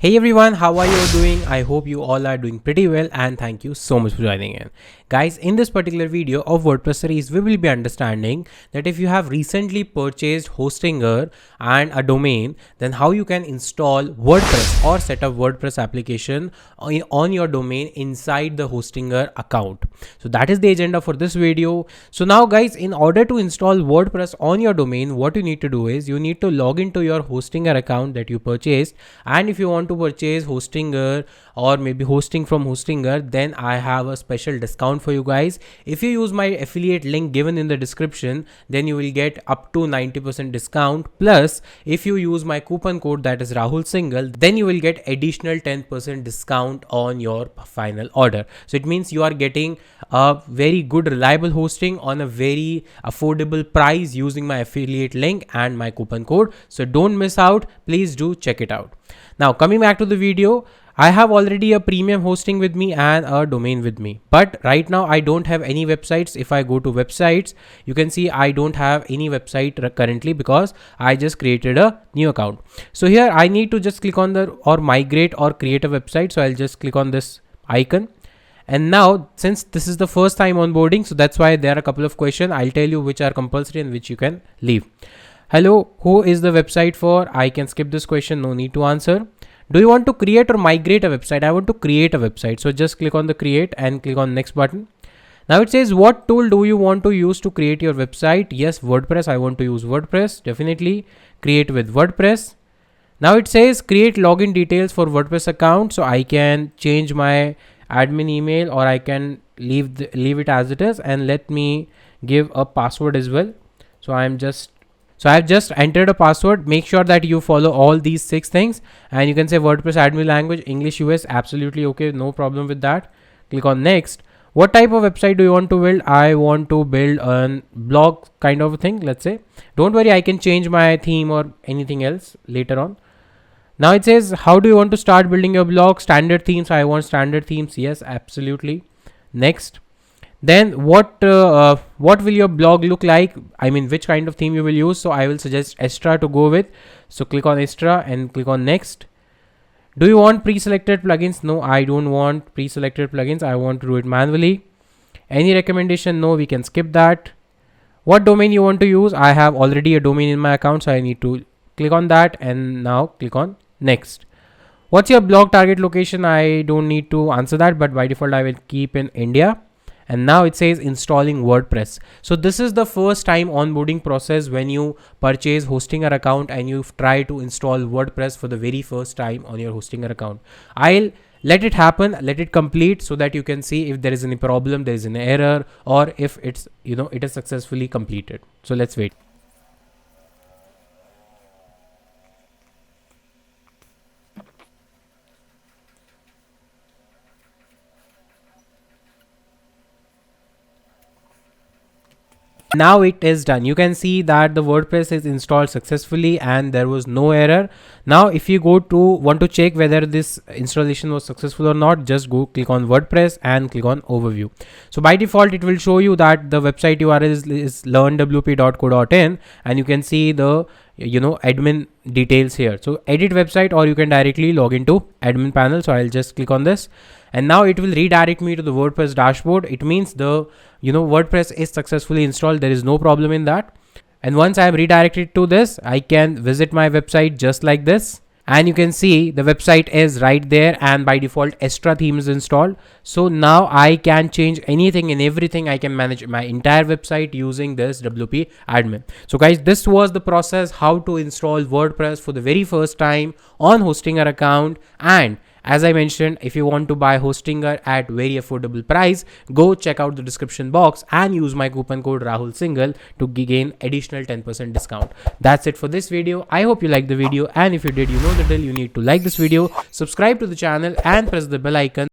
Hey everyone, how are you doing? I hope you all are doing pretty well and thank you so much for joining in. Guys, in this particular video of WordPress series, we will be understanding that if you have recently purchased Hostinger and a domain, then how you can install WordPress or set up WordPress application on your domain inside the Hostinger account. So that is the agenda for this video. So now guys, in order to install WordPress on your domain, what you need to do is you need to log into your Hostinger account that you purchased, and if you want to purchase Hostinger or maybe hosting from Hostinger, then I have a special discount for you guys. If you use my affiliate link given in the description, then you will get up to 90% discount. Plus, if you use my coupon code, that is Rahul Singhal, then you will get additional 10% discount on your final order. So it means you are getting a very good reliable hosting on a very affordable price using my affiliate link and my coupon code. So don't miss out. Please do check it out. Now coming back to the video, I have already a premium hosting with me and a domain with me, but right now I don't have any websites. If I go to websites, you can see I don't have any website currently because I just created a new account. So here I need to just click on the or migrate or create a website. So I'll just click on this icon. And now, since this is the first time onboarding, so that's why there are a couple of questions. I'll tell you which are compulsory and which you can leave. Hello, who is the website for? I can skip this question, no need to answer. Do you want to create or migrate a website? I want to create a website. So just click on the create and click on next button. Now it says, what tool do you want to use to create your website? Yes, WordPress. I want to use WordPress. Definitely create with WordPress. Now it says create login details for WordPress account. So I can change my admin email or I can leave it as it is, and let me give a password as well. So I've just entered a password. Make sure that you follow all these 6 things, and you can say WordPress admin language, English US, absolutely okay, no problem with that. Click on next. What type of website do you want to build? I want to build a blog kind of a thing, let's say. Don't worry, I can change my theme or anything else later on. Now it says, how do you want to start building your blog? Standard themes. I want standard themes. Yes, absolutely. Next. Then what will your blog look like? I mean, which kind of theme you will use? So I will suggest Extra to go with. So click on Extra and click on next. Do you want pre-selected plugins? No, I don't want pre-selected plugins. I want to do it manually. Any recommendation? No, we can skip that. What domain you want to use? I have already a domain in my account, so I need to click on that and now click on next. What's your blog target location? I don't need to answer that, but by default I will keep in India. And now it says installing WordPress. So this is the first time onboarding process when you purchase Hostinger account and you try to install WordPress for the very first time on your Hostinger account. I'll let it happen, let it complete, so that you can see if there is any problem, there is an error, or if it's, it is successfully completed. So let's wait. Now it is done. You can see that the WordPress is installed successfully and there was no error. Now if you want to check whether this installation was successful or not, just go click on WordPress and click on overview. So by default it will show you that the website URL is learnwp.co.in, and you can see the admin details here. So edit website, or you can directly log into admin panel. So I'll just click on this, and now it will redirect me to the WordPress dashboard. It means the WordPress is successfully installed. There is no problem in that. And once I am redirected to this, I can visit my website just like this. And you can see the website is right there, and by default Extra theme is installed. So now I can change anything and everything. I can manage my entire website using this WP admin. So guys, this was the process how to install WordPress for the very first time on Hostinger account. And as I mentioned, if you want to buy Hostinger at very affordable price, go check out the description box and use my coupon code Rahul Singhal to gain additional 10% discount. That's it for this video. I hope you liked the video, and if you did, you know the drill. You need to like this video, subscribe to the channel and press the bell icon